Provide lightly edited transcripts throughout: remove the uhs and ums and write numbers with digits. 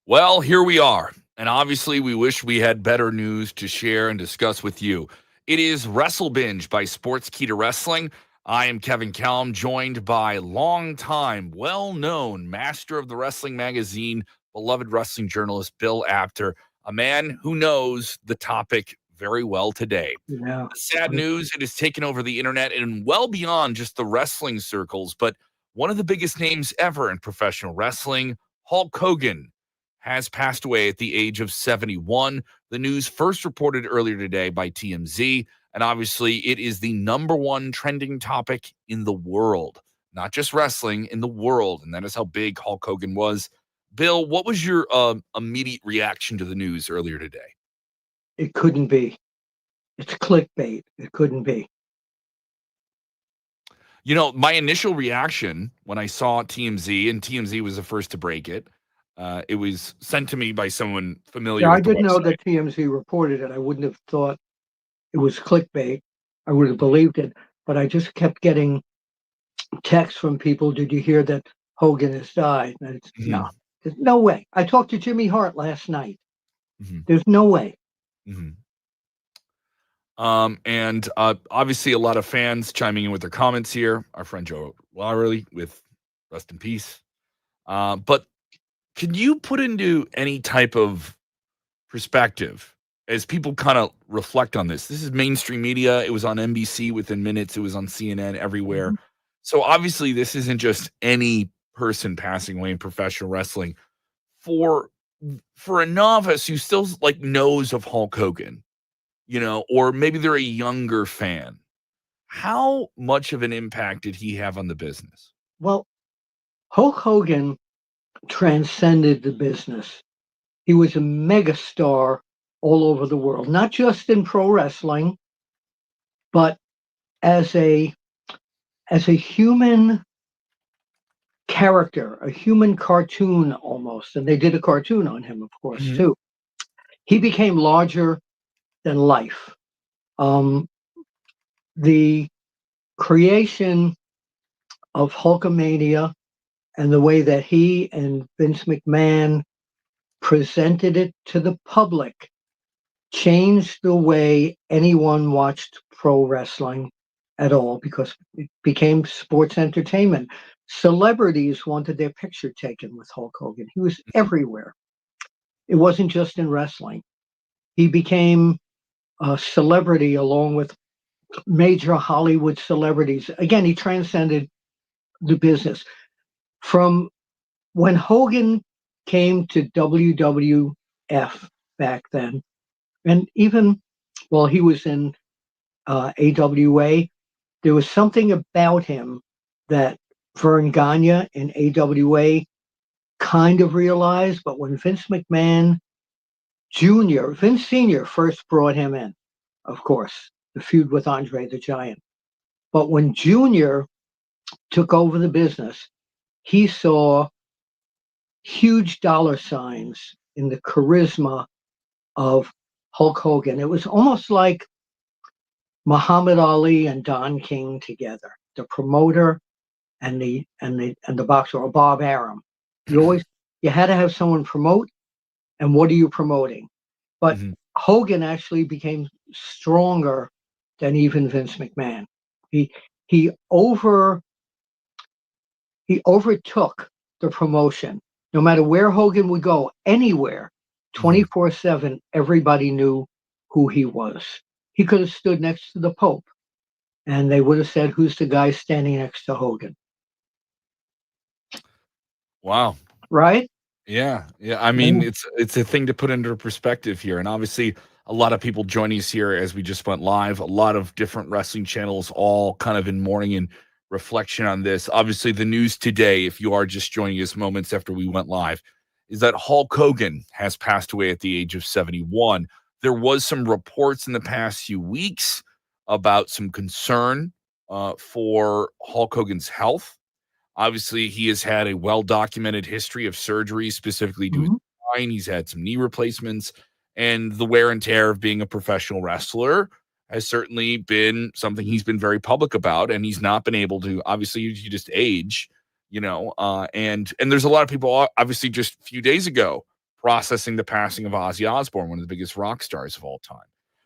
Well, here we are. And obviously, we wish we had better news to share and discuss with you. It is Wrestle Binge by Sports Key to Wrestling. I am Kevin Kellum, joined by longtime, well known master of the wrestling magazine, beloved wrestling journalist Bill Apter, a man who knows the topic very well today. Yeah. The sad news, it has taken over the internet and well beyond just the wrestling circles, but one of the biggest names ever in professional wrestling, Hulk Hogan, has passed away at the age of 71. The news first reported earlier today by TMZ, and obviously it is the number one trending topic in the world, not just wrestling, in the world, and that is how big Hulk Hogan was. Bill, what was your immediate reaction to the news earlier today? It couldn't be. It's clickbait. It couldn't be. You know, my initial reaction when I saw TMZ, and TMZ was the first to break it, it was sent to me by someone familiar Yeah, I with the didn't know website. that TMZ reported it. I wouldn't have thought it was clickbait. I would have believed it, but I just kept getting texts from people. Did you hear that Hogan has died? And it's Mhm, no, there's no way. I talked to Jimmy Hart last night. mhm, There's no way. mhm. And obviously, a lot of fans chiming in with their comments here. Our friend Joe Lowery with rest in peace. But can you put into any type of perspective as people kind of reflect on this? This is mainstream media. It was on NBC within minutes. It was on CNN everywhere. Mhm. So obviously, this isn't just any person passing away in professional wrestling. For for a novice who still like knows of Hulk Hogan, or maybe they're a younger fan. How much of an impact did he have on the business? Well, Hulk Hogan transcended the business. He was a megastar all over the world, not just in pro wrestling, but as a human character, a human cartoon almost. And they did a cartoon on him, of course, Mhm, too. He became larger than life. Um, the creation of Hulkamania and the way that he and Vince McMahon presented it to the public changed the way anyone watched pro wrestling at all because it became sports entertainment. Celebrities wanted their picture taken with Hulk Hogan. He was mhm, everywhere. It wasn't just in wrestling. He became a celebrity along with major Hollywood celebrities. Again, he transcended the business. From when Hogan came to WWF back then, and even while he was in AWA, there was something about him that Vern Gagne in AWA kind of realized, but when Vince McMahon Jr., Vince Sr. first brought him in, of course, the feud with Andre the Giant. But when Jr. took over the business, he saw huge dollar signs in the charisma of Hulk Hogan. It was almost like Muhammad Ali and Don King together, the promoter and the boxer, or Bob Arum. You always you had to have someone promote, and what are you promoting? But mhm. Hogan actually became stronger than even Vince McMahon. He he over he overtook the promotion. No matter where Hogan would go, anywhere, Mhm. 24/7, everybody knew who he was. He could have stood next to the Pope, and they would have said, "Who's the guy standing next to Hogan?" Wow. Right? Yeah, yeah. I mean, Yeah. it's a thing to put into perspective here, and obviously, a lot of people joining us here as we just went live. A lot of different wrestling channels, all kind of in mourning and reflection on this. Obviously, the news today, if you are just joining us moments after we went live, is that Hulk Hogan has passed away at the age of 71. There was some reports in the past few weeks about some concern for Hulk Hogan's health. Obviously, he has had a well-documented history of surgery, specifically to his Mhm. spine. He's had some knee replacements, and the wear and tear of being a professional wrestler has certainly been something he's been very public about, and he's not been able to. Obviously, you just age, and there's a lot of people. Obviously, just a few days ago, processing the passing of Ozzy Osbourne, one of the biggest rock stars of all time.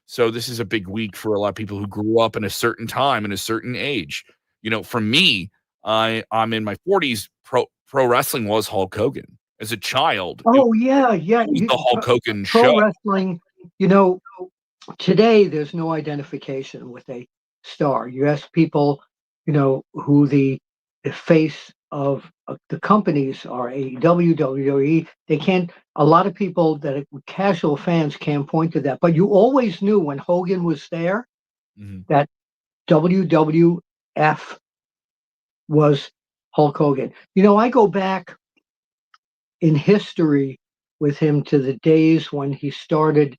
So this is a big week for a lot of people who grew up in a certain time and a certain age. For me, I'm in my 40s. Pro wrestling was Hulk Hogan. As a child, it Oh yeah, yeah. was the Hulk Hogan Pro show. wrestling, you know, today there's no identification with a star. You ask people, who the face of the companies are, AEW, WWE. They can't. A lot of people casual fans can't point to that. But you always knew when Hogan was there Mhm. that WWF was Hulk Hogan. I go back in history with him to the days when he started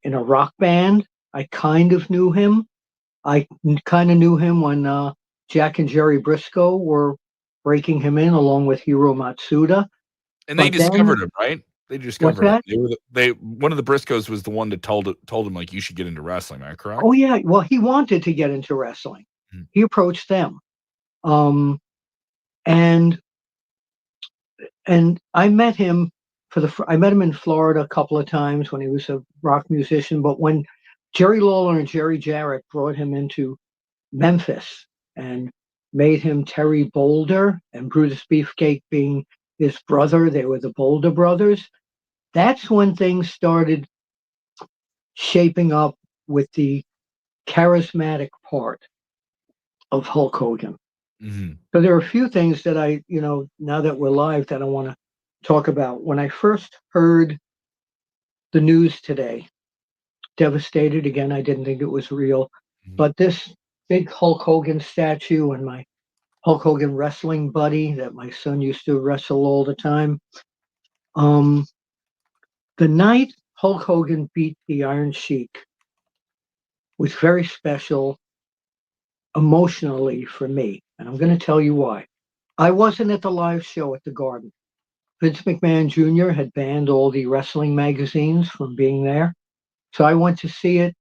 in a rock band. I kind of knew him. I kind of knew him when Jack and Jerry Briscoe were breaking him in along with Hiro Matsuda. And they But then, discovered him, right? They what's discovered him. that? They one of the Briscoes was the one that told him, like, "You should get into wrestling." Am I Oh correct? yeah, well he wanted to get into wrestling. Mhm. He approached them, um, and I met him I met him in Florida a couple of times when he was a rock musician. But when Jerry Lawler and Jerry Jarrett brought him into Memphis and made him Terry Boulder, and Brutus Beefcake being his brother, they were the Boulder brothers. That's when things started shaping up with the charismatic part of Hulk Hogan. Mhm. So there are a few things that now that we're live, that I want to talk about. When I first heard the news today, devastated again. I didn't think it was real, Mhm. but this big Hulk Hogan statue and my Hulk Hogan wrestling buddy that my son used to wrestle all the time. Um, the night Hulk Hogan beat the Iron Sheik was very special emotionally for me, and I'm going to tell you why. I wasn't at the live show at the Garden. Vince McMahon Jr. had banned all the wrestling magazines from being there, so I went to see it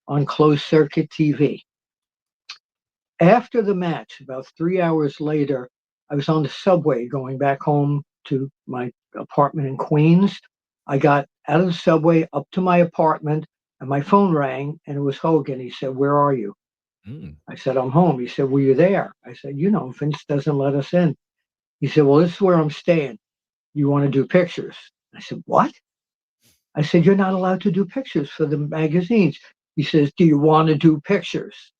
on closed circuit TV. After the match, about 3 hours later, I was on the subway going back home to my apartment in Queens. I got out of the subway up to my apartment and my phone rang and it was Hogan. He said, "Where are you?" Mm. I said, "I'm home." He said, "Were you there?" I said, Vince doesn't let us in." He said, "Well, this is where I'm staying. You want to do pictures?" I said, "What?" I said, "You're not allowed to do pictures for the magazines." He says, "Do you want to do pictures?"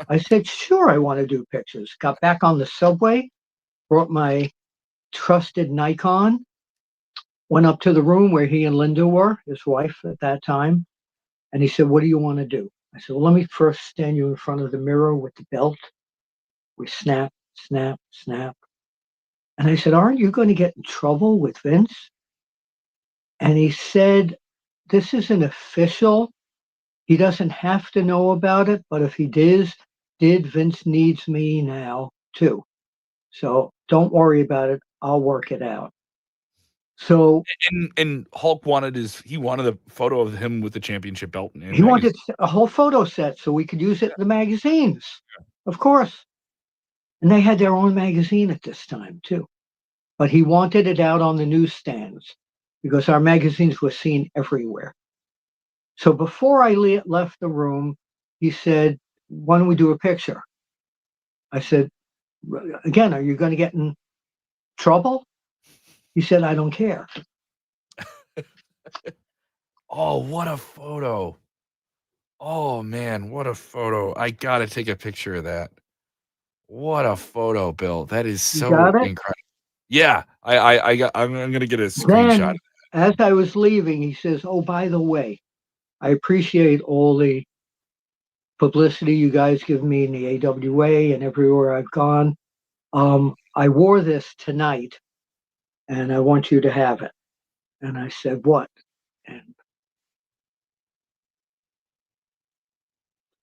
I said, "Sure, I want to do pictures." Got back on the subway, brought my trusted Nikon, went up to the room where he and Linda were, his wife at that time. And he said, "What do you want to do?" I said, "Well, let me first stand you in front of the mirror with the belt." We snap, snap, snap. And I said, "Aren't you going to get in trouble with Vince?" And he said, "This isn't official. He doesn't have to know about it. But if he did, Vince needs me now too. So don't worry about it. I'll work it out." So And Hulk he wanted a photo of him with the championship belt in he magazine. wanted a whole photo set so we could use it in the magazines, of course. And they had their own magazine at this time too. But he wanted it out on the newsstands because our magazines were seen everywhere. So before I left the room, he said, "Why don't we do a picture?" I said, "Again, are you going to get in trouble?" He said, "I don't care." Oh, what a photo. Oh, man, what a photo. I gotta take a picture of that. What a photo, Bill. That is You so got it? incredible. Yeah, I'm gonna get a screenshot. Then, as I was leaving, he says, "Oh, by the way, I appreciate all the publicity you guys give me in the AWA and everywhere I've gone. I wore this tonight and I want you to have it." And I said, "What?" And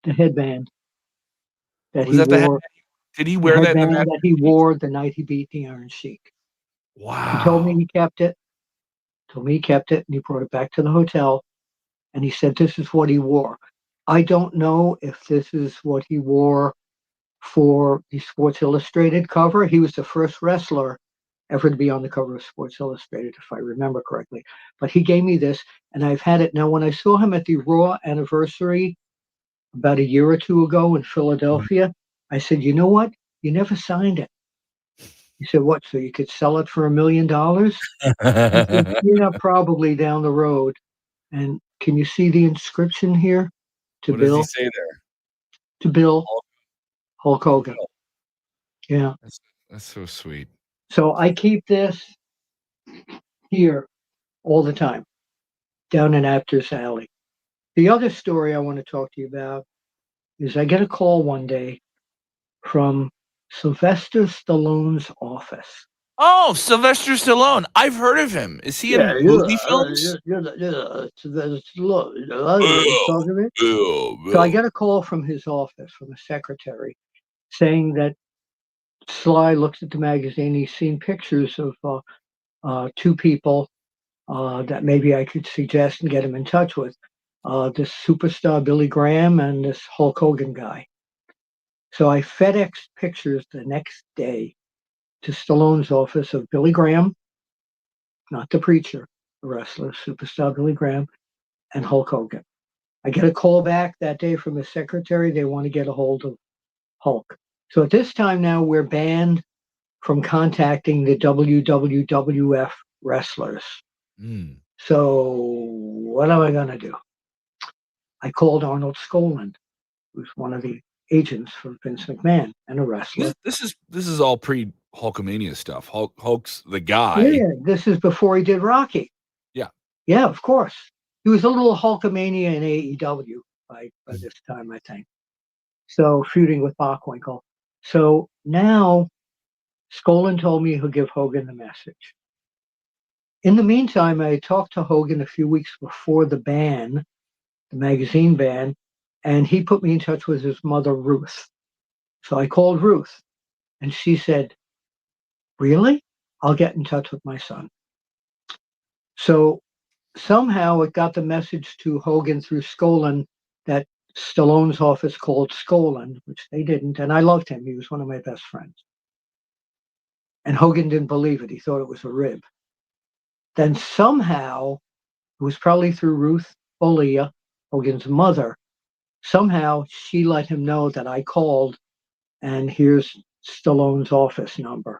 the headband that Was he that the head wore, did he the wear that in the headband match? that he wore the night he beat the Iron Sheik. He told me Wow. he kept it, and he brought it back to the hotel. And he said, "This is what he wore." I don't know if this is what he wore for the Sports Illustrated cover. He was the first wrestler ever to be on the cover of Sports Illustrated, if I remember correctly. But he gave me this, and I've had it now. When I saw him at the Raw anniversary about a year or two ago in Philadelphia, I said, "You know what? You never signed it." He said, "What? So you could sell it for $1 million?" I said, "Yeah, probably down the road." And can you see the inscription here? To What does he Bill, say there? to Bill, Hulk, Hulk to Hogan. Bill. Yeah. That's so sweet. So I keep this here all the time, down in Apter's Alley. The other story I want to talk to you about is I get a call one day from Sylvester Stallone's office. Oh, Sylvester Stallone. I've heard of him. Is he Yeah, in movie films? look, he's Bill, talking to me. Bill, So I Bill. get a call from his office, from the secretary, saying that Sly looks at the magazine. He's seen pictures of two people that maybe I could suggest and get him in touch with. This superstar Billy Graham and this Hulk Hogan guy. So I FedExed pictures the next day to Stallone's office of Billy Graham, not the preacher, the wrestler, superstar Billy Graham, and Hulk Hogan. I get a call back that day from his secretary. They want to get a hold of Hulk. So at this time now, we're banned from contacting the WWF wrestlers. Mm. So what am I going to do? I called Arnold Skaaland, who's one of the agents for Vince McMahon and a wrestler. This is all pre Hulkamania stuff. Hulk's the guy. Yeah, this is before he did Rocky. Yeah. Yeah, of course. He was a little Hulkamania in AEW by this time, I think. So feuding with Bockwinkel. So now Skaaland told me he'll give Hogan the message. In the meantime, I talked to Hogan a few weeks before the ban, the magazine ban, and he put me in touch with his mother, Ruth. So I called Ruth, and she said, "Really? I'll get in touch with my son." So somehow it got the message to Hogan through Skaaland that Stallone's office called Skaaland, which they didn't, and I loved him. He was one of my best friends. And Hogan didn't believe it. He thought it was a rib. Then somehow, it was probably through Ruth Bolia, Hogan's mother, somehow she let him know that I called, and here's Stallone's office number.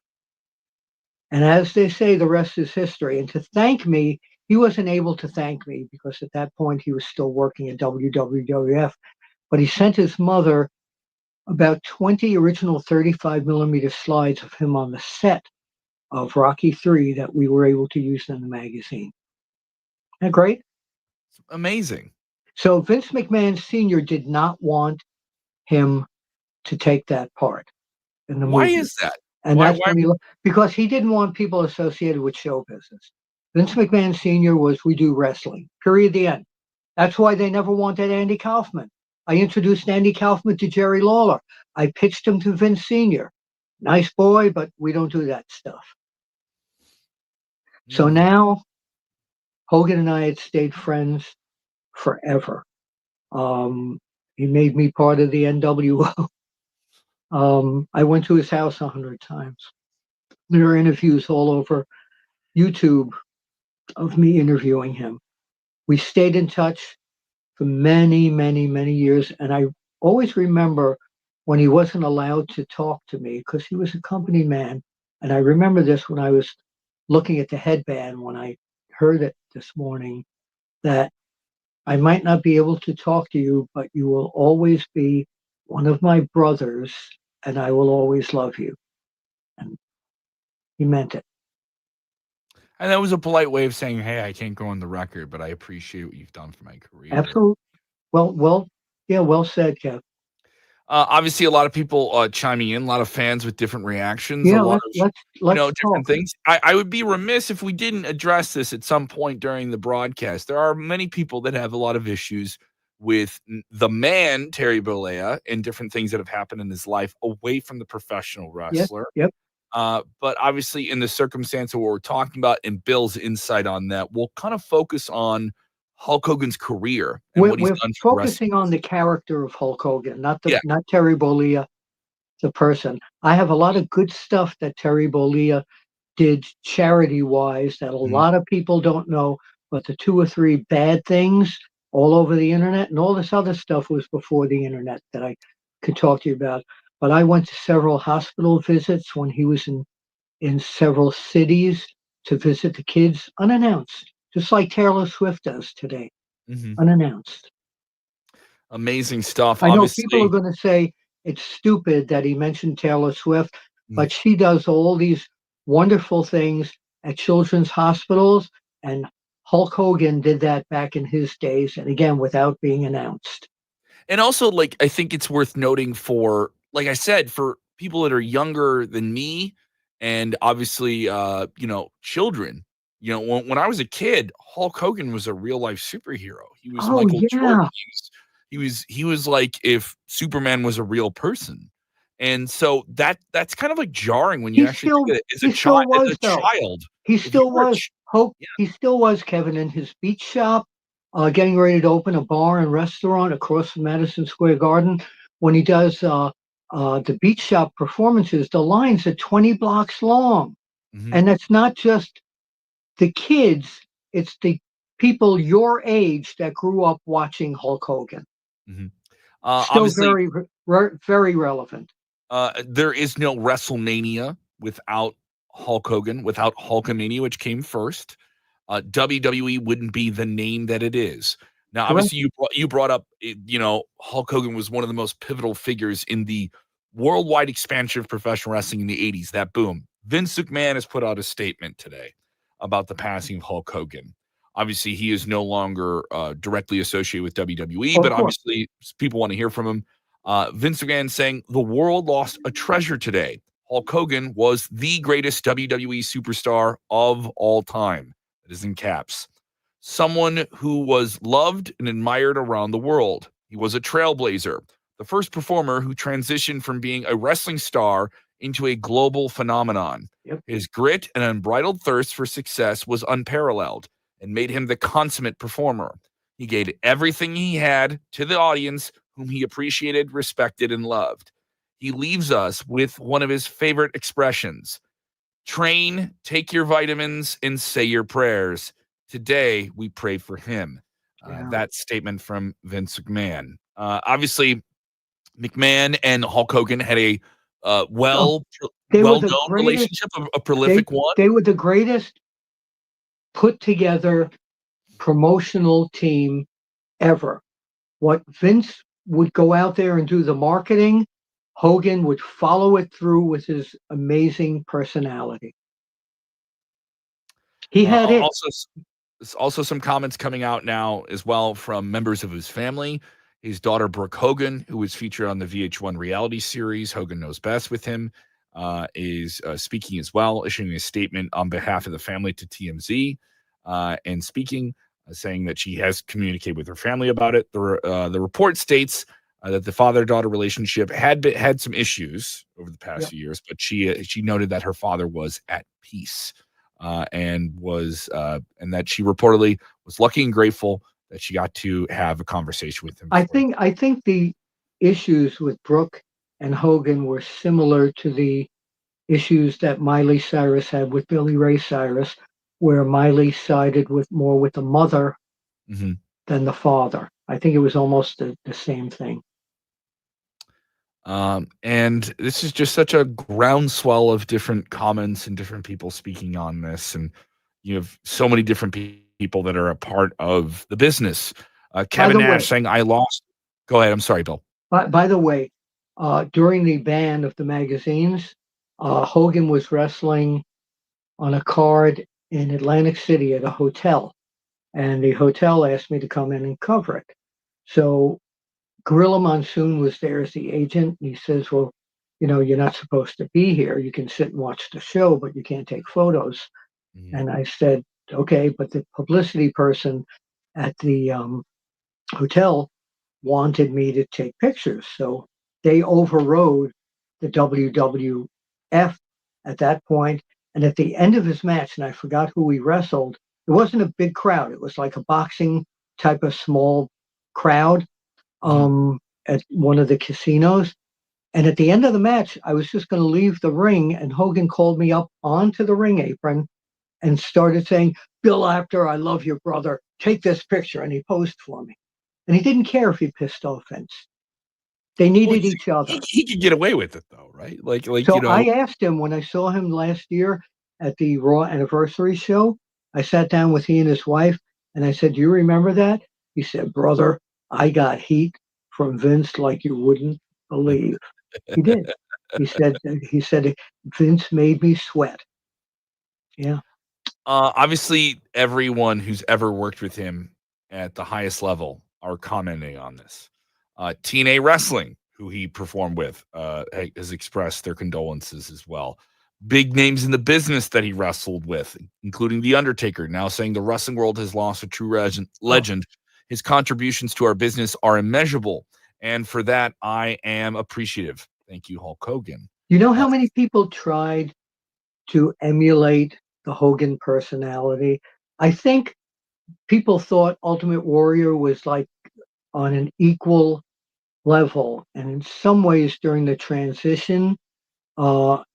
And as they say, the rest is history. And to thank me, he wasn't able to thank me because at that point he was still working at WWF, but he sent his mother about 20 original 35 millimeter slides of him on the set of Rocky III that we were able to use in the magazine. Isn't that great? Amazing. So Vince McMahon Sr. did not want him to take that part in the Why movie. is that? And Why- that's when because he didn't want people associated with show business. Vince McMahon Sr. was, we do wrestling, period, the end. That's why they never wanted Andy Kaufman. I introduced Andy Kaufman to Jerry Lawler. I pitched him to Vince Sr. Nice boy, but we don't do that stuff. So now Hogan and I had stayed friends forever. He made me part of the NWO. I went to his house 100 times. There are interviews all over YouTube of me interviewing him. We stayed in touch for many, many, many years. And I always remember when he wasn't allowed to talk to me because he was a company man. And I remember this when I was looking at the headband when I heard it this morning, that I might not be able to talk to you, but you will always be one of my brothers and I will always love you. And he meant it. And that was a polite way of saying, "Hey, I can't go on the record, but I appreciate what you've done for my career." Absolutely. Well, yeah, well said, Kev. Obviously, a lot of people chiming in, a lot of fans with different reactions, Yeah, a lot of let's different talk. things. I would be remiss if we didn't address this at some point during the broadcast. There are many people that have a lot of issues with the man Terry Bollea and different things that have happened in his life away from the professional wrestler. Yep. But obviously, in the circumstance of what we're talking about and Bill's insight on that, we'll kind of focus on Hulk Hogan's career and what he's We're done for wrestling. focusing on the character of Hulk Hogan, not Terry Bollea, the person. I have a lot of good stuff that Terry Bollea did charity-wise that a Mhm. lot of people don't know, but the 2 or 3 bad things all over the internet and all this other stuff was before the internet that I could talk to you about. But I went to several hospital visits when he was in several cities to visit the kids unannounced, just like Taylor Swift does today, Mhm. unannounced. Amazing stuff. I know people are Obviously, going to say it's stupid that he mentioned Taylor Swift, mm, but she does all these wonderful things at children's hospitals, and Hulk Hogan did that back in his days, and again, without being announced. and also, like, I think it's worth noting for, like I said, for people that are younger than me and obviously, children. When I was a kid, Hulk Hogan was a real life superhero. He was Oh Michael Jordan. yeah, He was like if Superman was a real person. And so that's kind of like jarring when you he actually still think of it he still as a was though. child. He If you still were a was. Hope he still was, Kevin, in his beach shop, getting ready to open a bar and restaurant across from Madison Square Garden. When he does the beach shop performances, the lines are 20 blocks long. Mhm, And that's not just the kids, it's the people your age that grew up watching Hulk Hogan. mhm. Still Obviously, very relevant. there is no WrestleMania without Hulk Hogan, without Hulkamania, which came first. WWE wouldn't be the name that it is. Now, Correct? obviously, you brought up, Hulk Hogan was one of the most pivotal figures in the worldwide expansion of professional wrestling in the '80s. That boom. Vince McMahon has put out a statement today about the passing of Hulk Hogan. Obviously, he is no longer directly associated with WWE, Of but course. obviously, people want to hear from him. Vince McMahon saying the world lost a treasure today. Hulk Hogan was the greatest WWE superstar of all time. That is in caps. Someone who was loved and admired around the world. He was a trailblazer, the first performer who transitioned from being a wrestling star into a global phenomenon. Yep. His grit and unbridled thirst for success was unparalleled and made him the consummate performer. He gave everything he had to the audience, whom he appreciated, respected, and loved. He leaves us with one of his favorite expressions: train, take your vitamins, and say your prayers. Today, we pray for him. Yeah. That statement from Vince McMahon. Obviously, McMahon and Hulk Hogan had a Oh, well they were well the known greatest. relationship, a They prolific one. they were the greatest put together promotional team ever. What Vince would go out there and do the marketing, Hogan would follow it through with his amazing personality. He had it. Also, there's also some comments coming out now as well from members of his family. His daughter Brooke Hogan, who was featured on the VH1 reality series Hogan Knows Best with him, is speaking as well, issuing a statement on behalf of the family to TMZ, and speaking, saying that she has communicated with her family about it. The report states that the father-daughter relationship had some issues over the past Yep. few years, but she noted that her father was at peace, and that she reportedly was lucky and grateful that she got to have a conversation with him before. I think the issues with Brooke and Hogan were similar to the issues that Miley Cyrus had with Billy Ray Cyrus, where Miley sided with more with the mother Mhm. than the father. I think it was almost the same thing. And this is just such a groundswell of different comments and different people speaking on this, and you have so many different people that are a part of the business. By Kevin the way, Nash saying, "I lost." Go ahead. I'm sorry, Bill. by the way, during the ban of the magazines, Hogan was wrestling on a card in Atlantic City at a hotel, and the hotel asked me to come in and cover it. So Gorilla Monsoon was there as the agent. And he says, "Well, you're not supposed to be here. You can sit and watch the show, but you can't take photos." Mhm, And I said, "Okay," but the publicity person at the hotel wanted me to take pictures. So they overrode the WWF at that point. And at the end of his match, and I forgot who he wrestled, it wasn't a big crowd. It was like a boxing type of small crowd mhm. at one of the casinos. And at the end of the match, I was just going to leave the ring, and Hogan called me up onto the ring apron and started saying, "Bill Apter, I love your brother. Take this picture." And he posed for me. And he didn't care if he pissed off Vince. They Well, needed each other. he could get away with it though, right? Like So I asked him when I saw him last year at the Raw anniversary show. I sat down with he and his wife, and I said, "Do you remember that?" He said, "Brother, I got heat from Vince like you wouldn't believe." He did. He said Vince made me sweat. Yeah. Obviously, everyone who's ever worked with him at the highest level are commenting on this. TNA Wrestling, who he performed with, has expressed their condolences as well. Big names in the business that he wrestled with, including The Undertaker, now saying the wrestling world has lost a true legend. His contributions to our business are immeasurable, and for that, I am appreciative. Thank you, Hulk Hogan. You know how many people tried to emulate the Hogan personality? I think people thought Ultimate Warrior was like on an equal level, and in some ways during the transition,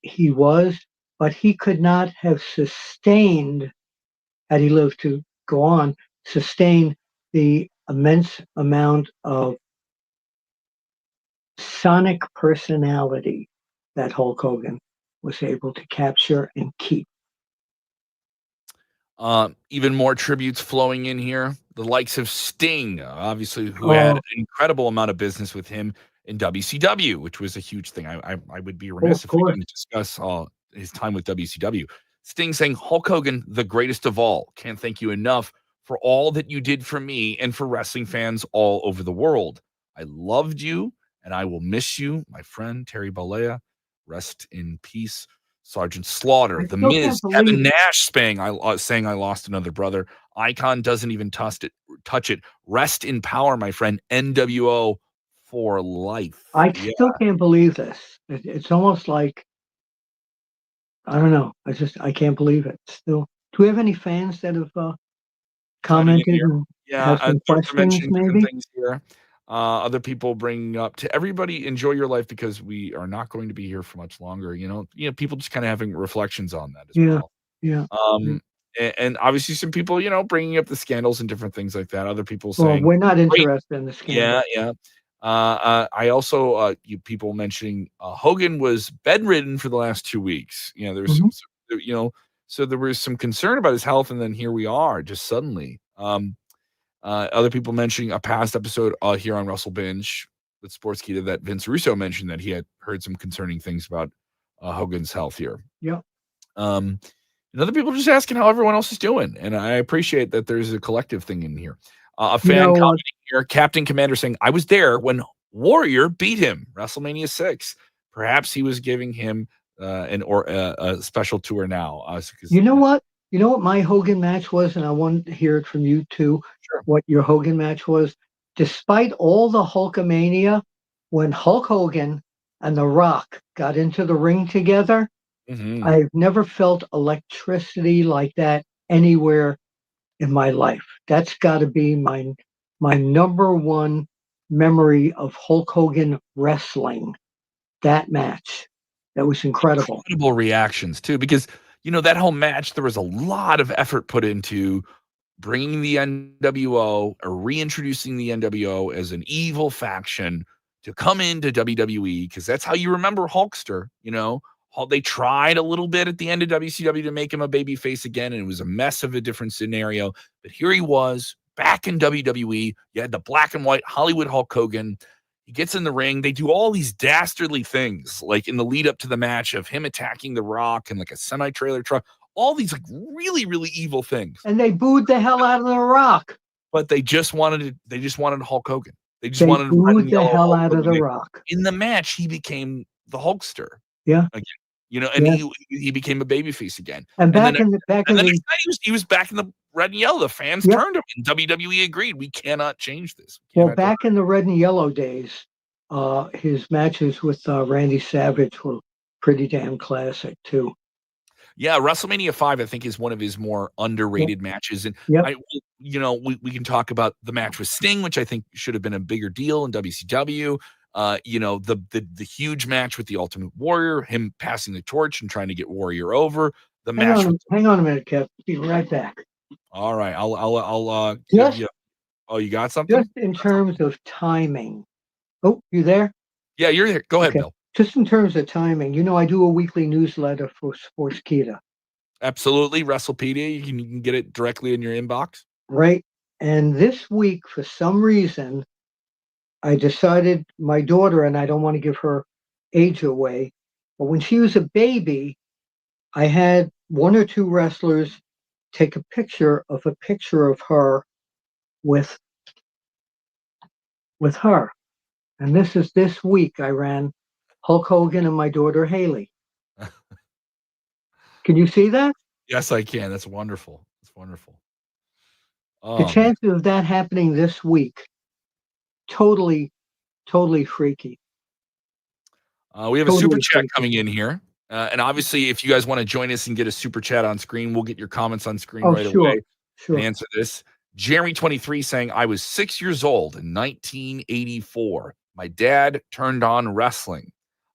he was, but he could not have sustained, had he lived to go on, sustain the immense amount of sonic personality that Hulk Hogan was able to capture and keep. Even more tributes flowing in here. The likes of Sting, obviously, who had Oh, an incredible amount of business with him in WCW, which was a huge thing. I would be of remiss if we course. didn't discuss his time with WCW. Sting saying, Hulk Hogan, the greatest of all. Can't thank you enough for all that you did for me and for wrestling fans all over the world. I loved you, and I will miss you, my friend Terry Bollea. Rest in peace. Sergeant Slaughter, I The still can't Miz, believe Kevin Nash saying I lost another brother. Icon doesn't even touch it. Rest in power, my friend. NWO for life. I Yeah, still can't believe this. It's almost like, I don't know. I can't believe it. Still, do we have any fans that have chiming in commented here. and Yeah, have some they're questions? mentioning different Maybe. things here. Other people bringing up to everybody, enjoy your life because we are not going to be here for much longer. People just kind of having reflections on that as Yeah, well. yeah. Um, and obviously some people, bringing up the scandals and different things like that. Other people Well, saying, we're not great. interested in the Yeah, scandal. yeah. I also you people mentioning Hogan was bedridden for the last 2 weeks. There's Hmm. so there was some concern about his health, and then here we are, just suddenly. Other people mentioning a past episode here on Russell Binge with Sportskeeda that Vince Russo mentioned that he had heard some concerning things about Hogan's health here. Yeah. Um, and other people just asking how everyone else is doing, and I appreciate that there's a collective thing in here. A You fan know, commenting here, Captain Commander saying, "I was there when Warrior beat him, WrestleMania 6. Perhaps he was giving him a special tour now." you know what? You know what my Hogan match was, and I want to hear it from you too. Sure. What your Hogan match was, despite all the Hulkamania, when Hulk Hogan and The Rock got into the ring together, Mhm. I've never felt electricity like that anywhere in my life. That's got to be my number one memory of Hulk Hogan wrestling. That match, that was incredible. Incredible reactions too, because that whole match, there was a lot of effort put into bringing the NWO or reintroducing the NWO as an evil faction to come into WWE because that's how you remember Hulkster. They tried a little bit at the end of WCW to make him a babyface again, and it was a mess of a different scenario. But here he was back in WWE. You had the black and white Hollywood Hulk Hogan. He gets in the ring. They do all these dastardly things, like in the lead up to the match of him attacking The Rock and like a semi trailer truck. All these like really, really evil things. And they booed the hell out of The Rock. But they just wanted Hulk Hogan. They just They wanted red booed and the yellow hell Hulk out of The Hogan. Rock. In the match, he became the Hulkster Yeah, again. And yeah. he became a babyface again. And And the back next in the back and in the the next night he was back in the red and yellow. The fans Yep. turned him, and WWE agreed. We cannot change this. Well, back in the red and yellow days, his matches with Randy Savage were pretty damn classic too. Yeah, WrestleMania 5, I think, is one of his more Yep. underrated matches. And Yep. we can talk about the match with Sting, which I think should have been a bigger deal in WCW. The huge match with the Ultimate Warrior, him passing the torch and trying to get Warrior over. The Hang match with on, hang on a minute, Kev. Be right back. all right, I'll give Just, you. Oh, you got something? just in terms of timing. Oh, you there? Yeah, you're here. Go ahead, Okay. Bill. Just in terms of timing, I do a weekly newsletter for Sportskeeda, Absolutely, WrestlePedia. You can get it directly in your inbox. right? And this week, for some reason, I decided my daughter, and I don't want to give her age away, but when she was a baby, I had one or two wrestlers take a picture of her with her. And this week I ran Hulk Hogan and my daughter Haley. Can you see that? Yes, I can. That's wonderful. That's wonderful. The Oh man. chances of that happening this week, totally, totally freaky. We have a super Totally chat freaky. coming in here. And obviously, if you guys want to join us and get a super chat on screen, we'll get your comments on screen Oh, right sure, away and sure. answer this. Jeremy 23 saying, I was 6 years old in 1984. My dad turned on wrestling.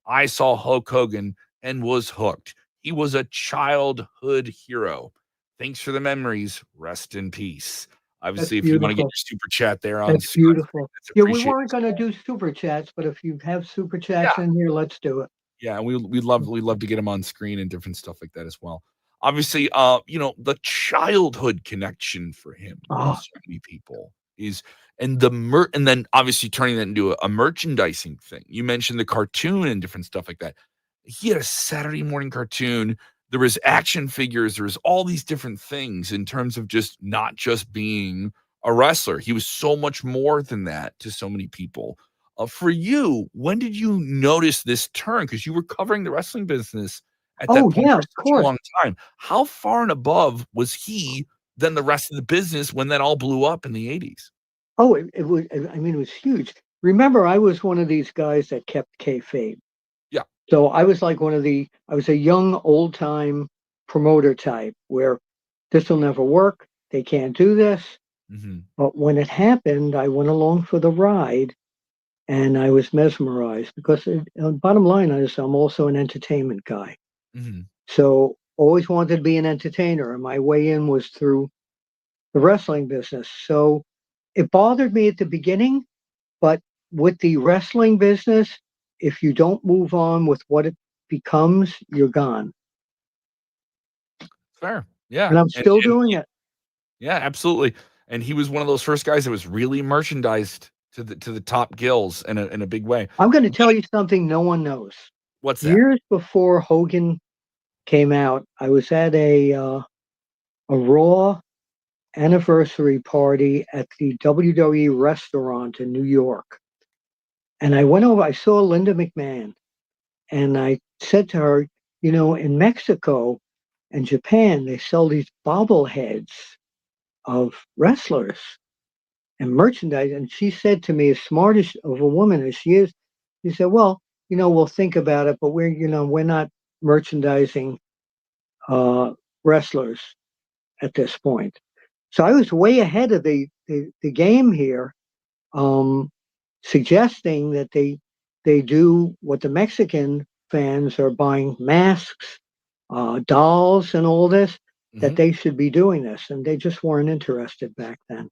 I saw Hulk Hogan and was hooked. He was a childhood hero. Thanks for the memories. Rest in peace. That's Obviously, if you want to get beautiful. your super chat there on That's screen, beautiful. that's Yeah, we appreciated weren't as going to well. do super chats, but if you have super Yeah. chats in here, let's do it. Yeah, and we love to get them on screen and different stuff like that as well. Obviously, the childhood connection for him with Oh, so many people is and then obviously turning that into a merchandising thing. You mentioned the cartoon and different stuff like that. He had a Saturday morning cartoon. There was action figures. There was all these different things in terms of just not just being a wrestler. He was so much more than that to so many people. For you, when did you notice this turn? Because you were covering the wrestling business at that oh point yeah, for of such a course. long time. How far and above was he than the rest of the business when that all blew up in the 80s? Oh, it was. I mean, it was huge. Remember, I was one of these guys that kept kayfabe. Yeah. So I was like I was a young, old time promoter type where this will never work. They can't do this. Mhm, But when it happened, I went along for the ride and I was mesmerized because bottom line is I'm also an entertainment guy. mhm. So always wanted to be an entertainer. And my way in was through the wrestling business. So it bothered me at the beginning, but with the wrestling business, if you don't move on with what it becomes, you're gone. Fair. Yeah. And I'm And still and doing it. yeah, absolutely. And he was one of those first guys that was really merchandised to the top gills in a big way. I'm going to tell you something no one knows. What's that? Years before Hogan came out, I was at a Raw anniversary party at the WWE restaurant in New York. And I went over, I saw Linda McMahon, and I said to her, in Mexico and Japan, they sell these bobbleheads of wrestlers and merchandise. And she said to me, as smart as of a woman as she is, she said, well, we'll think about it, but we're not merchandising uh, wrestlers at this point. So I was way ahead of the game here, um, suggesting that they do what the Mexican fans are buying masks, dolls, and all this. That Mhm. they should be doing this, and they just weren't interested back then.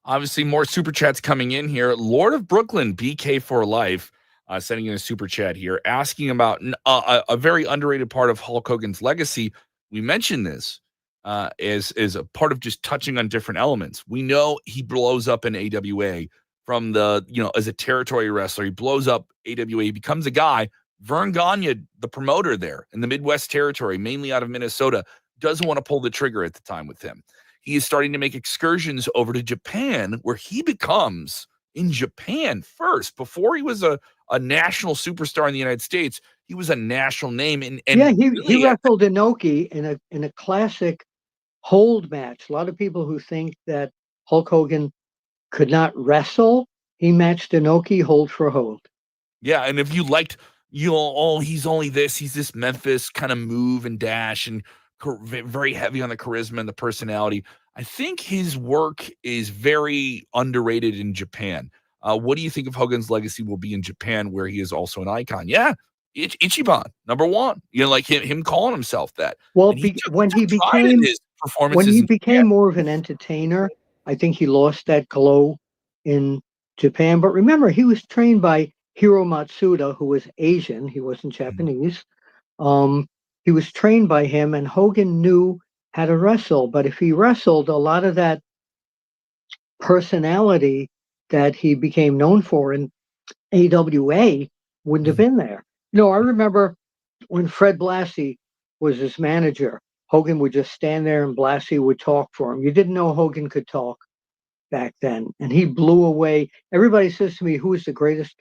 Obviously, more super chats coming in here. Lord of Brooklyn, BK for life, sending in a super chat here, asking about a very underrated part of Hulk Hogan's legacy. We mentioned this as a part of just touching on different elements. We know he blows up in AWA from as a territory wrestler. He blows up AWA. He becomes a guy. Vern Gagne, the promoter there in the Midwest territory, mainly out of Minnesota, doesn't want to pull the trigger at the time with him. He is starting to make excursions over to Japan, where he becomes in Japan first. Before he was a national superstar in the United States, he was a national name. Yeah, And he really, wrestled Inoki in a classic hold match. A lot of people who think that Hulk Hogan could not wrestle, he matched Inoki hold for hold. yeah. And if you liked, he's only this, he's this Memphis kind of move and dash and very heavy on the charisma and the personality. I think his work is very underrated in Japan. What do you think of Hogan's legacy will be in Japan, where he is also an icon? Yeah, Ichiban, number one. You know, like him calling himself that, Well, and he when he took pride in became his performances in Japan. more of an entertainer, I think he lost that glow in Japan. But remember, he was trained by Hiro Matsuda, who was Asian. He wasn't Mhm. Japanese. Um, he was trained by him, and Hogan knew how to wrestle. But if he wrestled, a lot of that personality that he became known for in AWA wouldn't have Mhm. been there. I remember when Fred Blassie was his manager, Hogan would just stand there and Blassie would talk for him. You didn't know Hogan could talk back then. And he blew away. Everybody says to me, who is the greatest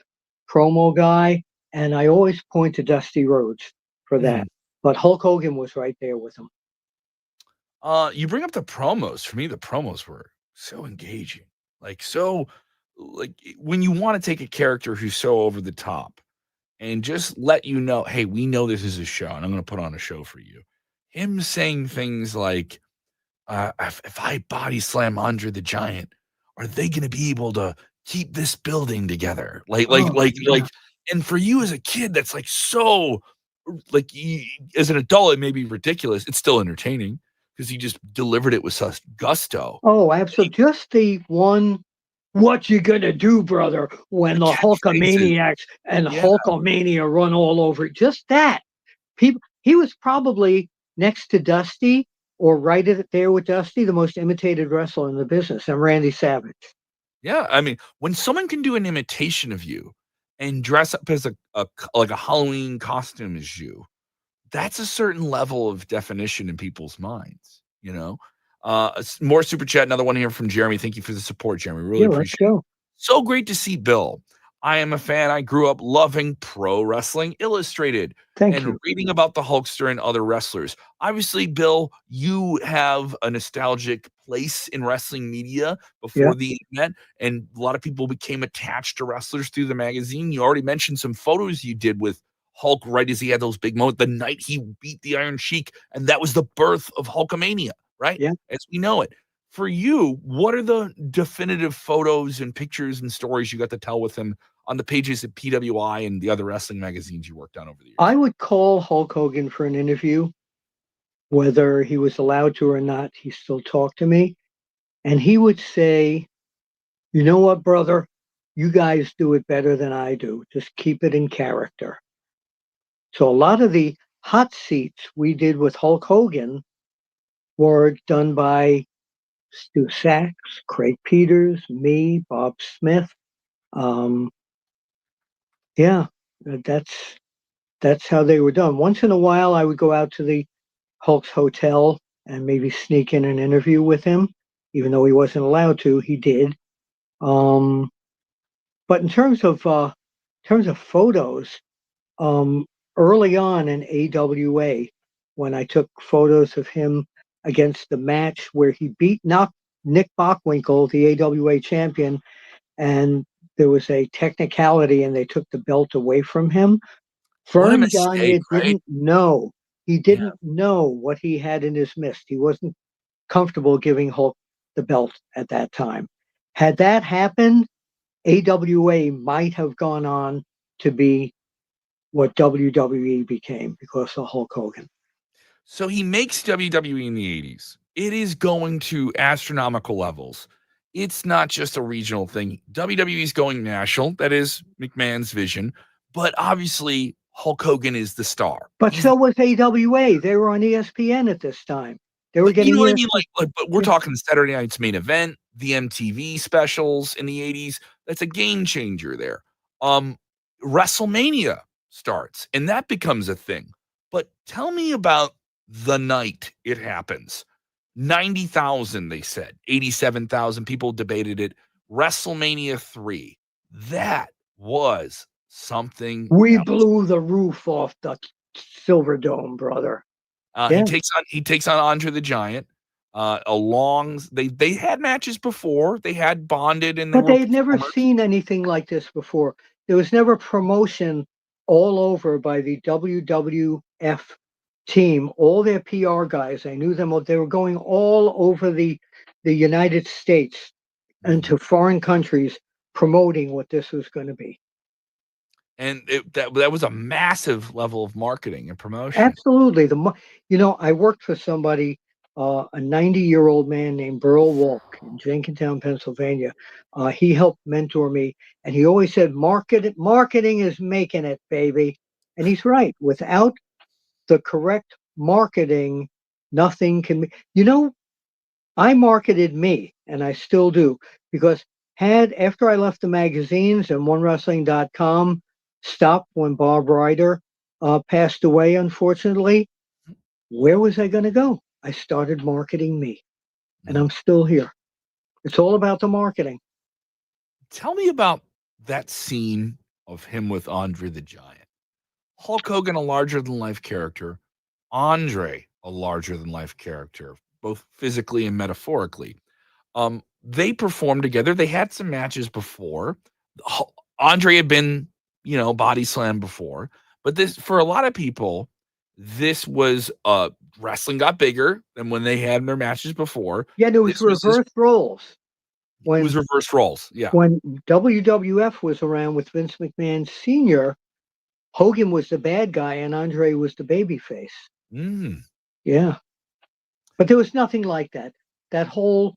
promo guy? And I always point to Dusty Rhodes for that. Mhm. But Hulk Hogan was right there with him. You bring up the promos. For me, the promos were so engaging. Like, so, like, when you wanna take a character who's so over the top and just let you know, "Hey, we know this is a show, and I'm gonna put on a show for you." Him saying things like, if I body slam Andre the Giant, are they gonna be able to keep this building together?" Oh, yeah. And for you as a kid, that's, like, so like, y as an adult, it may be ridiculous. It's still entertaining because he just delivered it with such gusto. Oh, He absolutely. Just the one, what you gonna do, brother, when the the catchphrases. Hulkamaniacs and Yeah. Hulkamania run all over it. Just that. He was probably next to Dusty or there with Dusty, the most imitated wrestler in the business, and Randy Savage. Yeah, I mean, when someone can do an imitation of you and dress up as like a Halloween costume as you, that's a certain level of definition in people's minds, you know? More super chat, another one here from Jeremy. Thank you for the support, Jeremy. Really Yeah, let's appreciate it. go. So great to see Bill. I am a fan. I grew up loving Pro Wrestling Illustrated Thank and you. reading about the Hulkster and other wrestlers. Obviously, Bill, you have a nostalgic place in wrestling media Yeah. before the internet, and a lot of people became attached to wrestlers through the magazine. You already mentioned some photos you did with Hulk right as he had those big moments, the night he beat the Iron Sheik, and that was the birth of Hulkamania, right? Yeah. As we know it. For you, what are the definitive photos and pictures and stories you got to tell with him on the pages at PWI and the other wrestling magazines you worked on over the I years? would call Hulk Hogan for an interview, whether he was allowed to or not. He still talked to me, and he would say, "You know what, brother? You guys do it better than I do. Just keep it in character." So a lot of the hot seats we did with Hulk Hogan were done by Stu Sachs, Craig Peters, me, Bob Smith. Um, yeah, that's how they were done. Once in a while, I would go out to the Hulk's hotel and maybe sneak in an interview with him, even though he wasn't allowed to. He did. Um, but in terms of photos, um, early on in AWA, when I took photos of him against the match where he beat Nick Bockwinkel, the AWA champion, and there was a technicality and they took the belt away from him. What a Vern mistake, Gagne right? didn't know. He Yeah. didn't know what he had in his midst. He wasn't comfortable giving Hulk the belt at that time. Had that happened, AWA might have gone on to be what WWE became because of Hulk Hogan. So he makes WWE in the 80s. It is going to astronomical levels. It's not just a regional thing. WWE is going national. That is McMahon's vision. But obviously, Hulk Hogan is the star. But He's so was AWA. They were on ESPN at this time. They were But you getting know what I mean? ESPN. But we're talking Saturday Night's Main Event, the MTV specials in the 80s. That's a game changer there. Um, WrestleMania starts, and that becomes a thing. But tell me about the night it happens. 90,000, they said. 87,000 people debated it. WrestleMania 3. That was something We else. blew the roof off the Silver Dome, brother. He Yeah. takes on Andre the Giant. Along they had matches before. They had bonded and they But were they had never performers. seen anything like this before. There was never promotion all over by the WWF team, all their PR guys. I knew them. They were going all over the United States and Mhm. to foreign countries promoting what this was going to be. And that was a massive level of marketing and promotion. Absolutely. I worked for somebody, a 90-year-old man named Burl Walk in Jenkintown, Pennsylvania. He helped mentor me, and he always said, marketing is making it, baby. And he's right. Without the correct marketing, nothing can be. I marketed me, and I still do, because after I left the magazines and OneWrestling.com stopped when Bob Ryder passed away, unfortunately, where was I going to go? I started marketing me, and I'm still here. It's all about the marketing. Tell me about that scene of him with Andre the Giant. Hulk Hogan, a larger than life character, Andre, a larger than life character, both physically and metaphorically. They performed together. They had some matches before. Andre had been, body slammed before, but this, for a lot of people, this was wrestling got bigger than when they had their matches before. Yeah, there was reverse roles. It was reverse roles. Yeah. When WWF was around with Vince McMahon Sr., Hogan was the bad guy and Andre was the baby face. Yeah. But there was nothing like that. That whole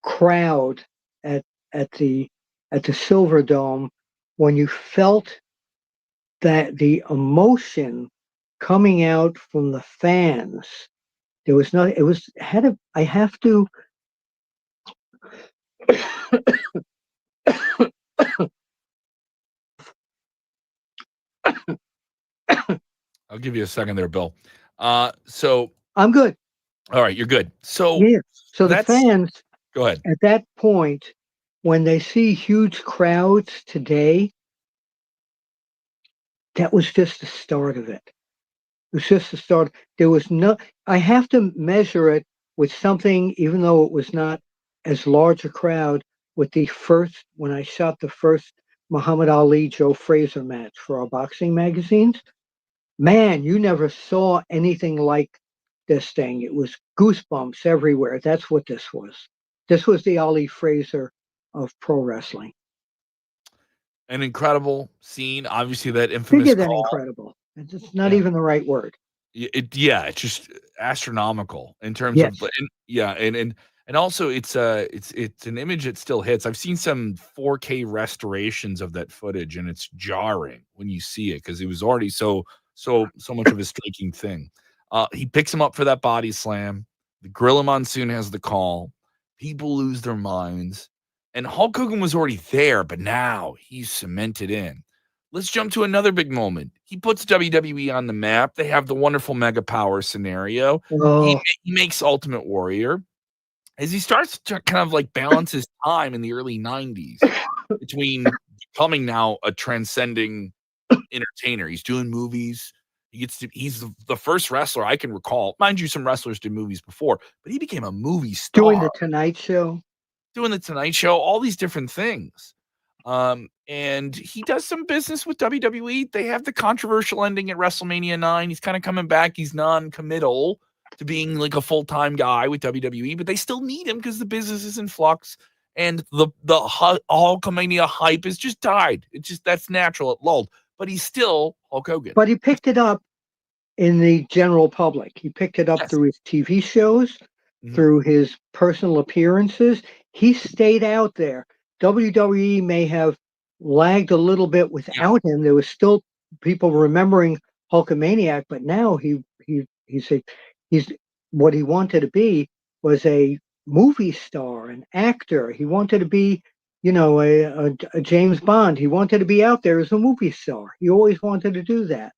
crowd at the Silver Dome, when you felt that the emotion coming out from the fans, there was nothing. I have to. I'll give you a second there, Bill. So I'm good. All right, you're good. So yeah. So the fans, go ahead. At that point, when they see huge crowds today, that was just the start of it. It was just the start. There was I have to measure it with something, even though it was not as large a crowd, with when I shot the first Muhammad Ali Joe Frazier match for our boxing magazines. Man, you never saw anything like this thing. It was goosebumps everywhere. That's what this was. This was the Ali Frazier of pro wrestling. An incredible scene. Obviously, that infamous Bigger than call. Incredible. It's not even the right word. It's just astronomical in terms of, and also it's an image that still hits. I've seen some 4K restorations of that footage, and it's jarring when you see it because it was already so much of a striking thing. He picks him up for that body slam. The Gorilla Monsoon has the call. People lose their minds. And Hulk Hogan was already there, but now he's cemented in. Let's jump to another big moment. He puts WWE on the map. They have the wonderful Mega Power scenario. He makes Ultimate Warrior. As he starts to kind of like balance his time in the early 90s between becoming now a transcending entertainer. He's doing movies. He's the first wrestler I can recall. Mind you, some wrestlers did movies before, but he became a movie star. Doing the Tonight Show, all these different things. And he does some business with WWE. They have the controversial ending at WrestleMania 9. He's kind of coming back. He's non-committal to being like a full-time guy with WWE, but they still need him because the business is in flux. And the Hulkamania hype has just died. That's natural. It lulled. But he's still Hulk Hogan. But he picked it up in the general public. He picked it up through his TV shows, through his personal appearances. He stayed out there. WWE may have lagged a little bit without him. There was still people remembering Hulkamaniac, but now he's what he wanted to be was a movie star, an actor. He wanted to be, a James Bond. He wanted to be out there as a movie star. He always wanted to do that.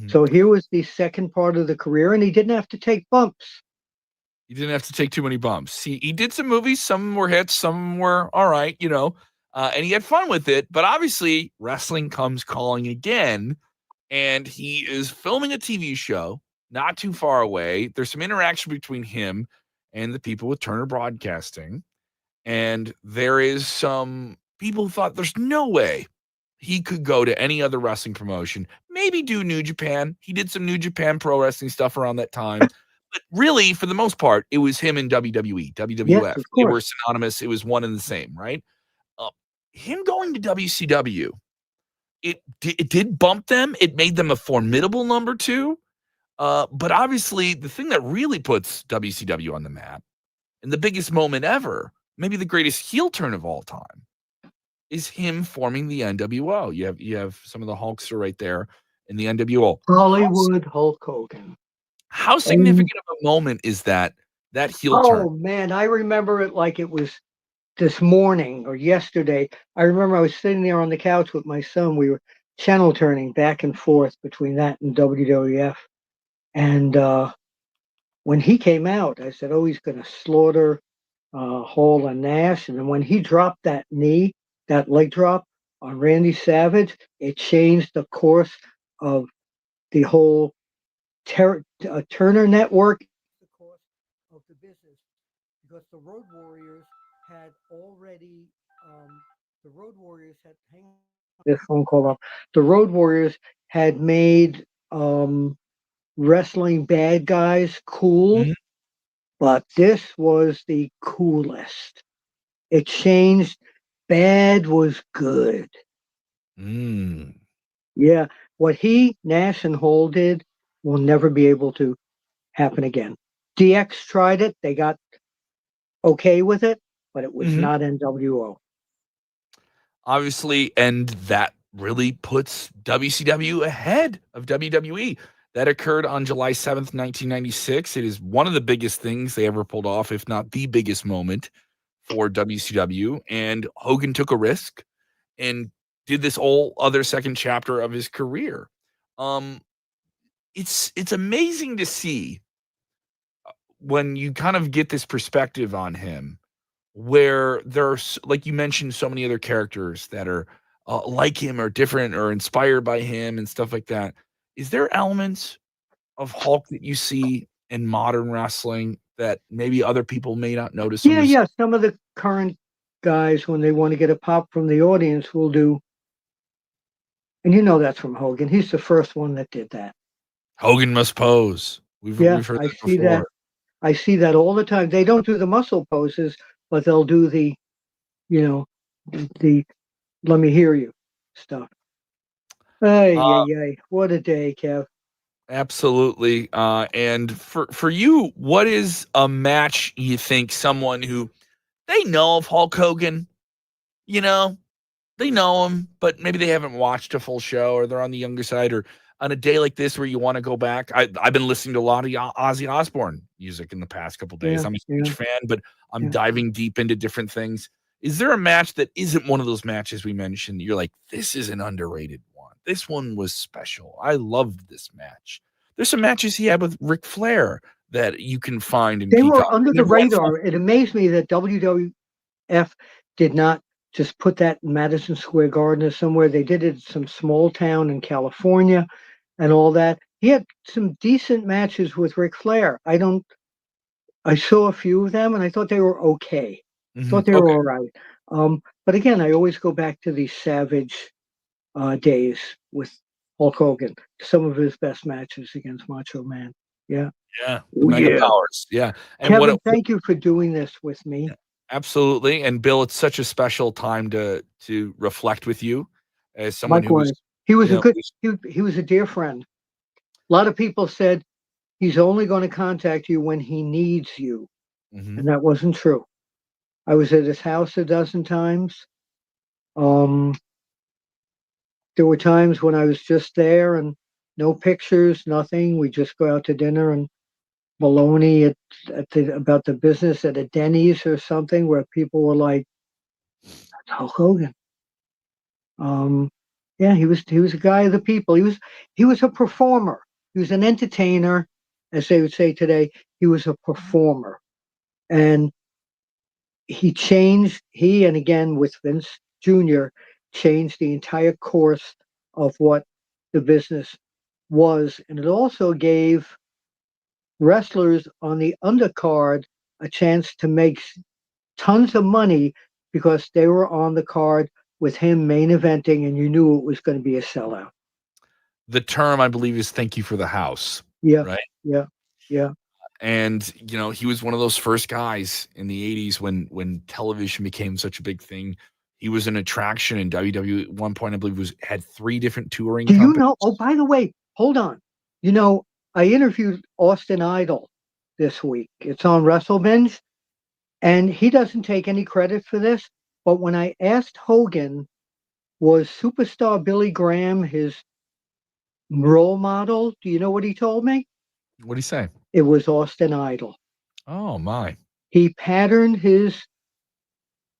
So here was the second part of the career, and he didn't have to take bumps. He didn't have to take too many bumps. He did some movies. Some were hits. Some were all right, and he had fun with it. But obviously, wrestling comes calling again, and he is filming a TV show not too far away. There's some interaction between him and the people with Turner Broadcasting. And there is some people who thought there's no way he could go to any other wrestling promotion, maybe do New Japan. He did some New Japan pro wrestling stuff around that time. But really, for the most part, it was him and WWE, WWF. Yes, of course. They were synonymous. It was one and the same, right? him going to WCW, it did bump them. It made them a formidable number 2. But obviously, the thing that really puts WCW on the map, and the biggest moment ever, maybe the greatest heel turn of all time, is him forming the NWO. You have some of the Hulkster right there in the NWO. Hollywood Hulk Hogan. How significant of a moment is that heel turn? Oh man, I remember it like it was this morning or yesterday. I remember I was sitting there on the couch with my son. We were channel turning back and forth between that and WWF. And when he came out, I said, "Oh, he's going to slaughter Hall and Nash." And then when he dropped that knee, that leg drop on Randy Savage, it changed the course of the whole Turner Network, the course of the business, because the Road Warriors had already, the Road Warriors had, hang on, this phone call up, the Road Warriors had made wrestling bad guys cool, Mhm. but this was the coolest. It changed. Bad was good. Mm. Yeah, what Nash, and Hall did will never be able to happen again. DX tried it; they got okay with it, but it was Mhm. not NWO. Obviously, and that really puts WCW ahead of WWE. That occurred on July 7th, 1996. It is one of the biggest things they ever pulled off, if not the biggest moment for WCW. And Hogan took a risk and did this whole other second chapter of his career. Um, it's amazing to see when you kind of get this perspective on him, where there's, like you mentioned, so many other characters that are like him or different or inspired by him and stuff like that. Is there elements of Hulk that you see in modern wrestling that maybe other people may not notice on Yeah, this? yeah. Some of the current guys, when they want to get a pop from the audience, will do, and you know that's from Hogan. He's the first one that did that. Hogan must pose. We've Yeah, we've heard I that see that. before. I see that all the time. They don't do the muscle poses, but they'll do the, you know, the let me hear you stuff. Ay, Uh, ay, ay. What a day, Kev. Absolutely. And for you, what is a match you think someone who they know of Hulk Hogan, you know, they know him, but maybe they haven't watched a full show or they're on the younger side or on a day like this where you want to go back. I've been listening to a lot of Ozzy Osbourne music in the past couple days. Yeah, I'm a huge yeah, fan, but I'm yeah. diving deep into different things. Is there a match that isn't one of those matches we mentioned? You're like, this is an underrated one. This one was special. I loved this match. There's some matches he had with Ric Flair that you can find in They Peacock. were under And the everyone's radar. It amazed me that WWF did not just put that in Madison Square Garden or somewhere. They did it in some small town in California and all that. He had some decent matches with Ric Flair. I saw a few of them and I thought they were okay. Thought they were Okay. all right. But again, I always go back to these Savage days with Hulk Hogan. Some of his best matches against Macho Man. Yeah. Yeah. The Oh, Mega yeah. Powers. Yeah. And Kevin, thank you for doing this with me. absolutely, and Bill, it's such a special time to reflect with you as someone who was, Likewise. He was you a know, good, he was a dear friend. A lot of people said he's only going to contact you when he needs you. mhm. And that wasn't true. I was at his house a dozen times. Um, there were times when I was just there and no pictures, nothing. We just go out to dinner and baloney about the business at a Denny's or something where people were like, "That's Hulk Hogan." Um, yeah, he was a guy of the people. He was a performer. He was an entertainer, as they would say today. He was a performer, and he and again with Vince Jr. changed the entire course of what the business was, and it also gave wrestlers on the undercard a chance to make tons of money because they were on the card with him main eventing, and you knew it was going to be a sellout. The term I believe is "thank you for the house," Yeah, right? yeah, yeah. And, he was one of those first guys in the '80s when television became such a big thing. He was an attraction in WWE at one point. I believe had 3 different touring Do you companies. know? Oh, by the way, hold on. You know, I interviewed Austin Idol this week. It's on WrestleBinge, and he doesn't take any credit for this. But when I asked Hogan, was superstar Billy Graham his role model? Do you know what he told me? What'd he say? It was Austin Idol. Oh, my. He patterned his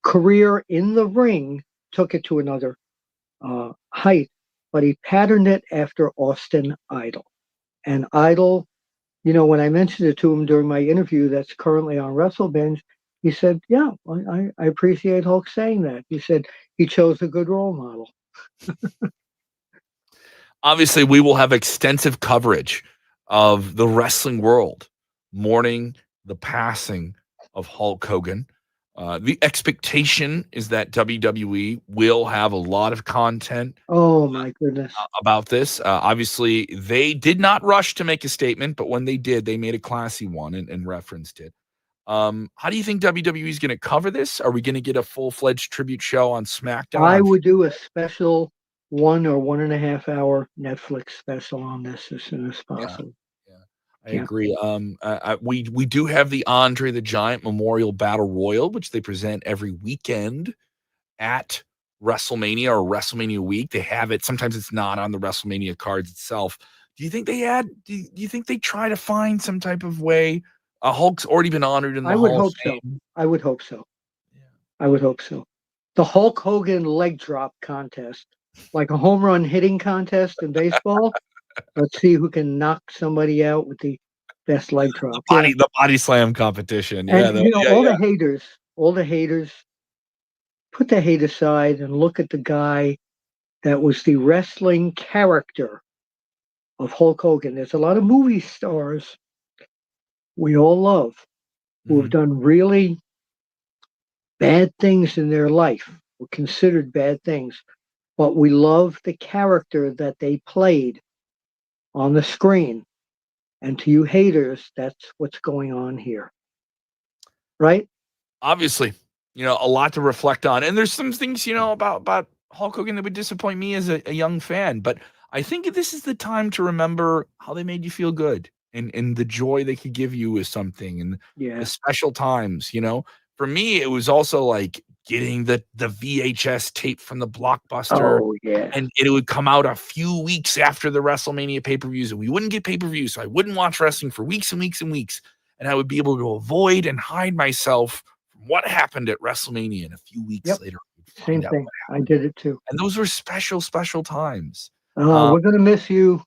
career in the ring, took it to another height, but he patterned it after Austin Idol. And Idol, you know, when I mentioned it to him during my interview that's currently on WrestleBinge, he said, yeah, I appreciate Hulk saying that. He said he chose a good role model. Obviously, we will have extensive coverage of the wrestling world mourning the passing of Hulk Hogan. The expectation is that WWE will have a lot of content. Oh, my goodness. About this. Obviously, they did not rush to make a statement, but when they did, they made a classy one and referenced it. How do you think WWE is going to cover this? Are we going to get a full-fledged tribute show on SmackDown? I would do a special 1 or 1.5 hour Netflix special on this as soon as possible. I agree. We do have the Andre the Giant Memorial Battle Royal, which they present every weekend at WrestleMania or WrestleMania week. They have it. Sometimes it's not on the WrestleMania cards itself. Do you think they had? Do you think they try to find some type of way? Hulk's already been honored in the Hall of Fame. I would hope so. Yeah. I would hope so. The Hulk Hogan leg drop contest, like a home run hitting contest in baseball. Let's see who can knock somebody out with the best leg drop. The body slam competition. And all the haters, put the hate aside and look at the guy that was the wrestling character of Hulk Hogan. There's a lot of movie stars we all love who have done really bad things in their life, or considered bad things, but we love the character that they played on the screen. And to you haters, that's what's going on here. Right? Obviously, a lot to reflect on. And there's some things, about Hulk Hogan that would disappoint me as a young fan. But I think this is the time to remember how they made you feel good and the joy they could give you with something and the special times, For me, it was also like getting the VHS tape from the Blockbuster. Oh, yeah. And it would come out a few weeks after the WrestleMania pay-per-views, and we wouldn't get pay-per-views, so I wouldn't watch wrestling for weeks and weeks and weeks. And I would be able to avoid and hide myself from what happened at WrestleMania, and a few weeks later, same thing. I did it too. And those were special, special times. We're going to miss you.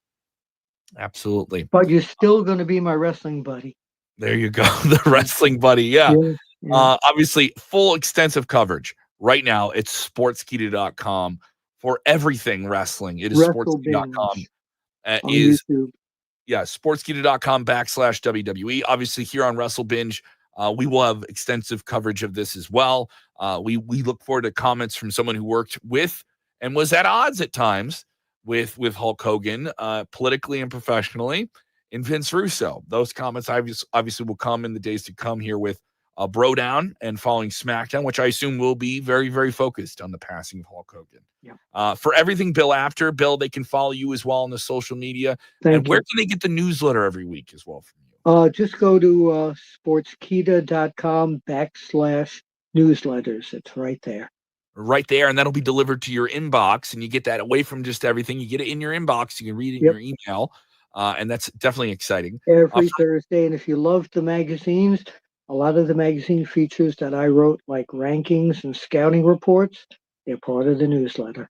Absolutely. But you're still going to be my wrestling buddy. There you go. The wrestling buddy. Yeah. Obviously, full extensive coverage. Right now, it's sportskeeda.com for everything wrestling. It is sportskeeda.com. YouTube. Yeah, sportskeeda.com/WWE. Obviously, here on WrestleBinge, we will have extensive coverage of this as well. We look forward to comments from someone who worked with and was at odds at times with Hulk Hogan, politically and professionally, and Vince Russo. Those comments obviously will come in the days to come here with Bro Down and following SmackDown, which I assume will be very, very focused on the passing of Hulk Hogan. Yeah. For everything Bill, they can follow you as well on the social media. Where can they get the newsletter every week as well from you? Just go to sportskeeda.com/newsletters. It's right there. Right there, and that'll be delivered to your inbox, and you get that away from just everything. You get it in your inbox. You can read it in your email, and that's definitely exciting. Every Thursday, and if you love the magazines, a lot of the magazine features that I wrote, like rankings and scouting reports, they're part of the newsletter.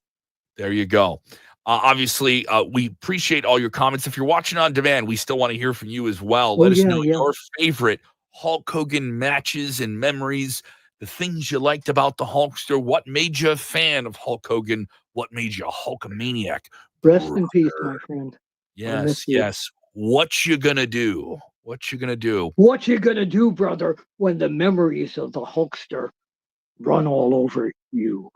There you go. Obviously, we appreciate all your comments. If you're watching on demand, we still want to hear from you as well. Let us know your favorite Hulk Hogan matches and memories, the things you liked about the Hulkster, what made you a fan of Hulk Hogan, what made you a Hulkamaniac. Rest in peace, my friend. Yes. What you gonna do? What you gonna do? What you gonna do, brother, when the memories of the Hulkster run all over you?